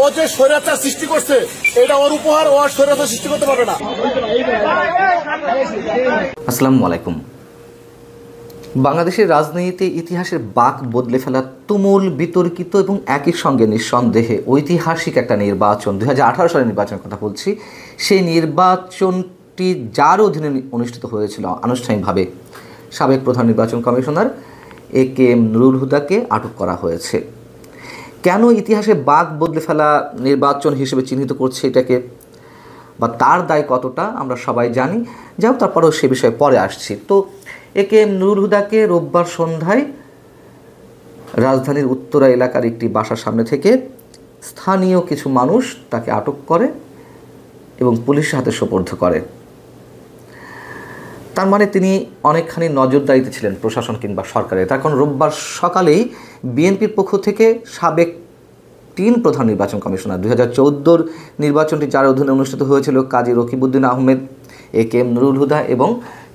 ও যে স্বৈরাচার সৃষ্টি করছে এটা ওর উপহার, ও স্বৈরাচার সৃষ্টি করতে পারবে না। আসসালামু আলাইকুম। বাংলাদেশের রাজনীতিতে ইতিহাসের বাঁক বদলে ফেলা তুমুল বিতর্কিত এবং একই সঙ্গে নিঃসন্দেহে ঐতিহাসিক একটা নির্বাচন, 2018 সালের নির্বাচনের কথা বলছি। সেই নির্বাচনটি যার অধীনে অনুষ্ঠিত হয়েছিল আনুষ্ঠানিকভাবে, সাবেক প্রধান নির্বাচন কমিশনার একেএম নুরুল হুদাকে আটক করা হয়েছে। কেন ইতিহাসে বাঁক বদলে ফেলা নির্বাচন হিসেবে চিহ্নিত করছে এটাকে, বা তার দায় কতটা আমরা সবাই জানি, যাও তারপরেও সে বিষয়ে পরে আসছি। তো একেএম নুরুল হুদাকে রোববার সন্ধ্যায় রাজধানীর উত্তরা এলাকার একটি বাসার সামনে থেকে স্থানীয় কিছু মানুষ তাকে আটক করে এবং পুলিশের হাতে সোপর্দ করে। তার মানে তিনি অনেকখানি নজরদারিতে ছিলেন প্রশাসন কিংবা সরকারের। তার কারণ রোববার সকালেই বিএনপির পক্ষ থেকে সাবেক 3 প্রধান নির্বাচন কমিশনার, 2014 নির্বাচনটি যার অধীনে অনুষ্ঠিত হয়েছিল কাজী রকিবউদ্দিন আহমেদ, একেএম নুরুল হুদা, এবং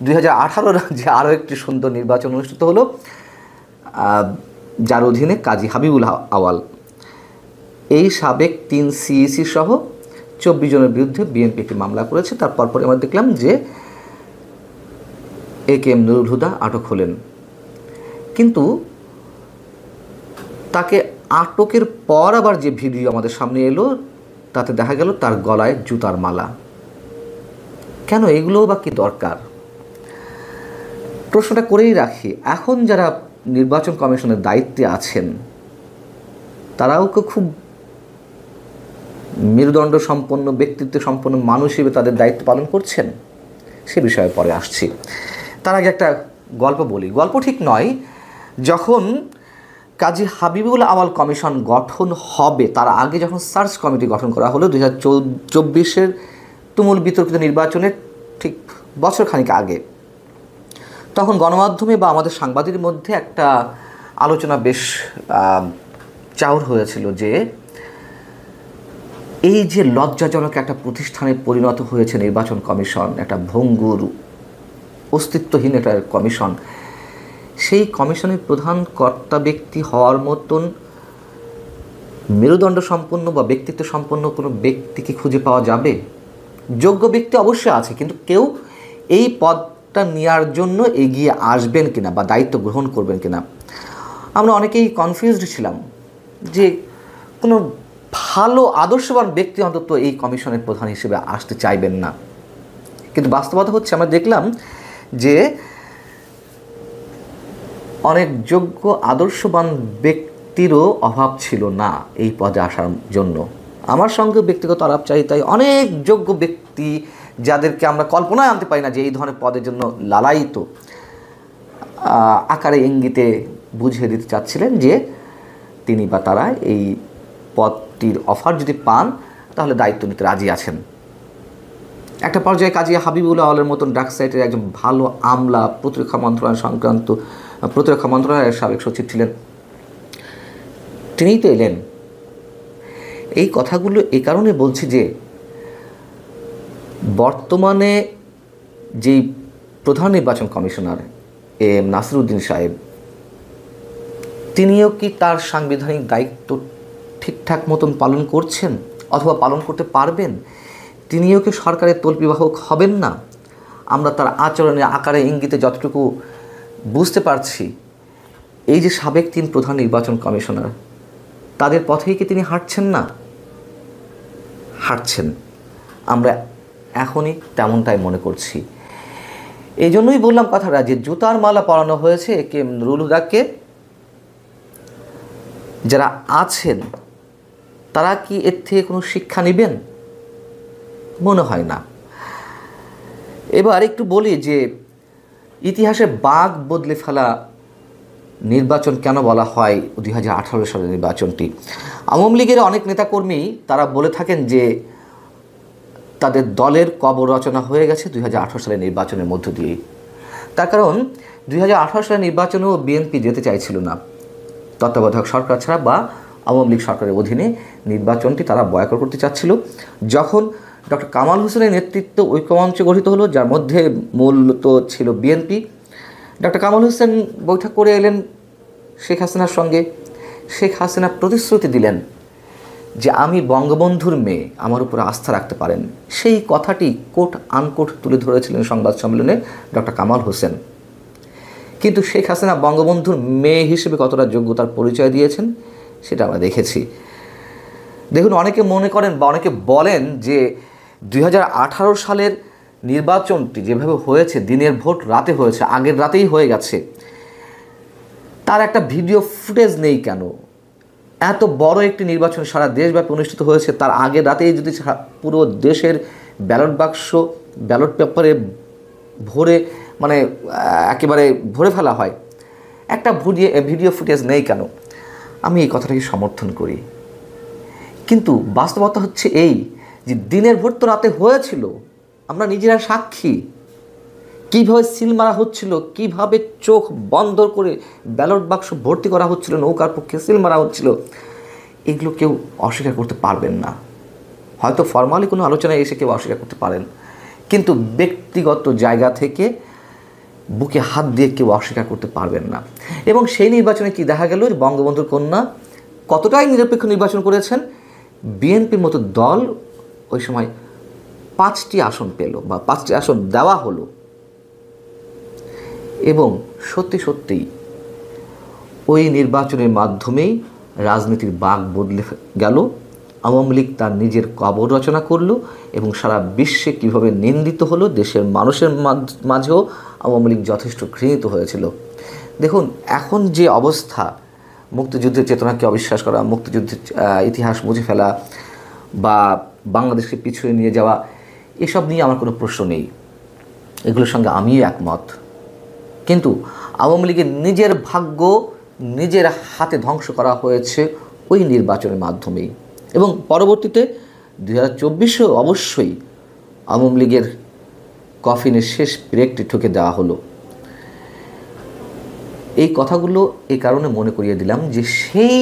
2018 যে আরও একটি সুন্দর নির্বাচন অনুষ্ঠিত হলো যার অধীনে কাজী হাবিবুল আওয়াল, এই সাবেক 3 সিইসি সহ 24 জনের বিরুদ্ধে বিএনপি একটি মামলা করেছে। তারপর আমরা দেখলাম যে একেএম নুরুল হুদা আটক হলেন। কিন্তু তাকে আটকের পর আবার যে ভিডিও আমাদের সামনে এলো তাতে দেখা গেল তার গলায় জুতার মালা। কেন এগুলো বা কি দরকার, প্রশ্নটা করেই রাখি। এখন যারা নির্বাচন কমিশনের দায়িত্বে আছেন তারাও খুব মেরুদণ্ড সম্পন্ন, ব্যক্তিত্ব সম্পন্ন মানুষ হিসেবে তাদের দায়িত্ব পালন করছেন, সে বিষয়ে পরে আসছি। তার আগে একটা গল্প বলি। গল্প ঠিক নয়, যখন কাজী হাবিবুল আওয়াল কমিশন গঠন হবে তার আগে যখন সার্চ কমিটি গঠন করা হলো 2024 তুমুল বিতর্কিত নির্বাচনের ঠিক বছরখানিক আগে, তখন গণমাধ্যমে বা আমাদের সাংবাদিকদের মধ্যে একটা আলোচনা বেশ চাউর হয়েছিল যে এই যে লজ্জাজনক একটা প্রতিষ্ঠানে পরিণত হয়েছে নির্বাচন কমিশন, একটা ভঙ্গুর অস্তিত্বহীন একটা কমিশন, সেই কমিশনের প্রধান কর্তা ব্যক্তি হওয়ার মতন মেরুদণ্ড সম্পন্ন বা ব্যক্তিত্ব সম্পন্ন কোনো ব্যক্তিকে খুঁজে পাওয়া যাবে? যোগ্য ব্যক্তি অবশ্যই আছে, কিন্তু কেউ এই পদটা নেওয়ার জন্য এগিয়ে আসবেন কিনা বা দায়িত্ব গ্রহণ করবেন কিনা, আমরা অনেকেই কনফিউজড ছিলাম যে কোনো ভালো আদর্শবান ব্যক্তি অন্তত এই কমিশনের প্রধান হিসেবে আসতে চাইবেন না। কিন্তু বাস্তবতা হচ্ছে আমরা দেখলাম যে অনেক যোগ্য আদর্শবান ব্যক্তিরও অভাব ছিল না এই পদে আসার জন্য। আমার সঙ্গে ব্যক্তিগত আলাপচারিতায় অনেক যোগ্য ব্যক্তি, যাদেরকে আমরা কল্পনায় আনতে পারি না যে এই ধরনের পদের জন্য লালায়িত, আকারে ইঙ্গিতে বুঝিয়ে দিতে চাচ্ছিলেন যে তিনি বা তারা এই পদটির অফার যদি পান তাহলে দায়িত্ব নিতে রাজি আছেন। একটা পর্যায়ে কাজী হাবিবুল আওয়ালের মতন ডাক সাইটের একজন ভালো আমলা, প্রতিরক্ষা মন্ত্রণালয়ের সাবেক সচিব ছিলেন, তিনিই তো এলেন। এই কথাগুলো এই কারণে বলছি যে বর্তমানে যেই প্রধান নির্বাচন কমিশনার এম নাসিরউদ্দিন সাহেব, তিনিও কি তার সাংবিধানিক দায়িত্ব ঠিকঠাক মতন পালন করছেন অথবা পালন করতে পারবেন? তিনিও কি সরকারের তল্পিবাহক হবেন না? আমরা তার আচরণে, আকারে, ইঙ্গিতে যতটুকু বুঝতে পারছি, এই যে সাবেক 3 প্রধান নির্বাচন কমিশনার, তাদের পথেই কি তিনি হাঁটছেন না? হাঁটছেন, আমরা এখনই তেমনটাই মনে করছি। এই জন্যই বললাম কথাটা যে জুতার মালা পরানো হয়েছে একেএম নুরুল হুদাকে। যারা আছেন তারা কি এর থেকে কোনো শিক্ষা নেবেন? মনে হয় না। এবার একটু বলি যে ইতিহাসে বাঁক বদলে ফেলা নির্বাচন কেন বলা হয় 2018 সালের নির্বাচনটি। আওয়ামী লীগের অনেক নেতাকর্মী তারা বলে থাকেন যে তাদের দলের কবর রচনা হয়ে গেছে 2018 সালের নির্বাচনের মধ্য দিয়েই। তার কারণ 2018 সালের নির্বাচনেও বিএনপি যেতে চাইছিল না, তত্ত্বাবধায়ক সরকার ছাড়া বা আওয়ামী লীগ সরকারের অধীনে নির্বাচনটি তারা বয়কট করতে চাচ্ছিল। যখন ডক্টর কামাল হোসেনের নেতৃত্বে ঐক্যমঞ্চ গঠিত হলো, যার মধ্যে মূলত ছিল বিএনপি, ডক্টর কামাল হোসেন বৈঠক করে এলেন শেখ হাসিনার সঙ্গে। শেখ হাসিনা প্রতিশ্রুতি দিলেন যে আমি বঙ্গবন্ধুর মেয়ে, আমার উপর আস্থা রাখতে পারেন, সেই কথাটি কোট আনকোট তুলে ধরেছিলেন সংবাদ সম্মেলনে ডক্টর কামাল হোসেন। কিন্তু শেখ হাসিনা বঙ্গবন্ধুর মেয়ে হিসেবে কতটা যোগ্যতার পরিচয় দিয়েছেন সেটা আমরা দেখেছি। দেখুন, অনেকে মনে করেন বা অনেকে বলেন যে 2018 সালের নির্বাচনটি যেভাবে হয়েছে, দিনের ভোট রাতে হয়েছে, আগের রাতেই হয়ে গেছে, তার একটা ভিডিও ফুটেজ নেই কেন? এত বড় একটি নির্বাচন সারা দেশব্যাপী অনুষ্ঠিত হয়েছে, তার আগের রাতেই যদি পুরো দেশের ব্যালট বাক্স ব্যালট পেপারে ভরে একেবারে ভরে ফেলা হয়, একটা ভিডিও ফুটেজ নেই কেন? আমি এই কথাটাকে সমর্থন করি। কিন্তু বাস্তবতা হচ্ছে এই যে দিনের ভোট তো রাতে হয়েছিল, আমরা নিজেরা সাক্ষী। কীভাবে সিল মারা হচ্ছিল, কীভাবে চোখ বন্ধ করে ব্যালট বাক্স ভর্তি করা হচ্ছিল, নৌকার পক্ষে সিল মারা হচ্ছিল, এগুলো কেউ অস্বীকার করতে পারবেন না। হয়তো ফর্মালি কোনো আলোচনায় এসে কেউ অস্বীকার করতে পারেন, কিন্তু ব্যক্তিগত জায়গা থেকে বুকে হাত দিয়ে কেউ অস্বীকার করতে পারবেন না। এবং সেই নির্বাচনে কি দেখা গেল, বঙ্গবন্ধুর কন্যা কতটাই নিরপেক্ষ নির্বাচন করেছেন, বিএনপির মতো দল ওই সময় 5টি আসন পেল বা 5টি আসন দেওয়া হলো। এবং সত্যি সত্যিই ওই নির্বাচনের মাধ্যমেই রাজনীতির বাঁক বদলে গেল। আওয়ামী লীগ তার নিজের কবর রচনা করলো এবং সারা বিশ্বে কীভাবে নিন্দিত হলো, দেশের মানুষের মাঝেও আওয়ামী লীগ যথেষ্ট ঘৃণিত হয়েছিল। দেখুন, এখন যে অবস্থা, মুক্তিযুদ্ধের চেতনাকে অবিশ্বাস করা, মুক্তিযুদ্ধের ইতিহাস মুছে ফেলা বা বাংলাদেশকে পিছুয়ে নিয়ে যাওয়া, এসব নিয়ে আমার কোনো প্রশ্ন নেই, এগুলোর সঙ্গে আমিও একমত। কিন্তু আওয়ামী লীগের নিজের ভাগ্য নিজের হাতে ধ্বংস করা হয়েছে ওই নির্বাচনের মাধ্যমেই। এবং পরবর্তীতে 2024-এও অবশ্যই আওয়ামী লীগের কফিনের শেষ ব্রেকটি ঠুকে দেওয়া হলো। এই কথাগুলো এই কারণে মনে করিয়ে দিলাম যে সেই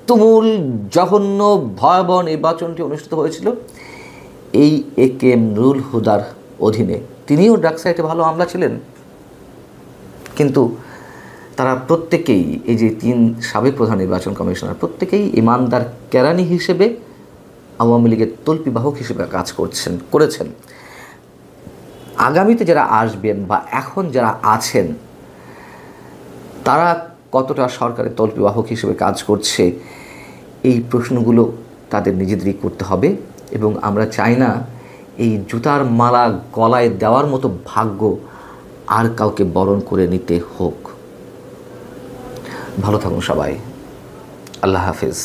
তুমুল জঘন্য ভয়াবহ নির্বাচনটি অনুষ্ঠিত হয়েছিল এই একেএম নুরুল হুদার অধীনে। তিনিও ডাকসাইটে ভালো আমলা ছিলেন, কিন্তু তারা প্রত্যেকেই, এই যে 3 সাবেক প্রধান নির্বাচন কমিশনার, প্রত্যেকেই ইমানদার কেরানি হিসেবে আওয়ামী লীগের তল্পিবাহক হিসেবে কাজ করেছেন। আগামীতে যারা আসবেন বা এখন যারা আছেন, তারা কতটা সরকারের তল্পিবাহক হিসেবে কাজ করছে, এই প্রশ্নগুলো তাদের নিজেদেরই করতে হবে। এবং আমরা চাই না এই জুতার মালা গলায় দেওয়ার মতো ভাগ্য আর কাউকে বরণ করে নিতে হোক। ভালো থাকুন সবাই। আল্লাহ হাফেজ।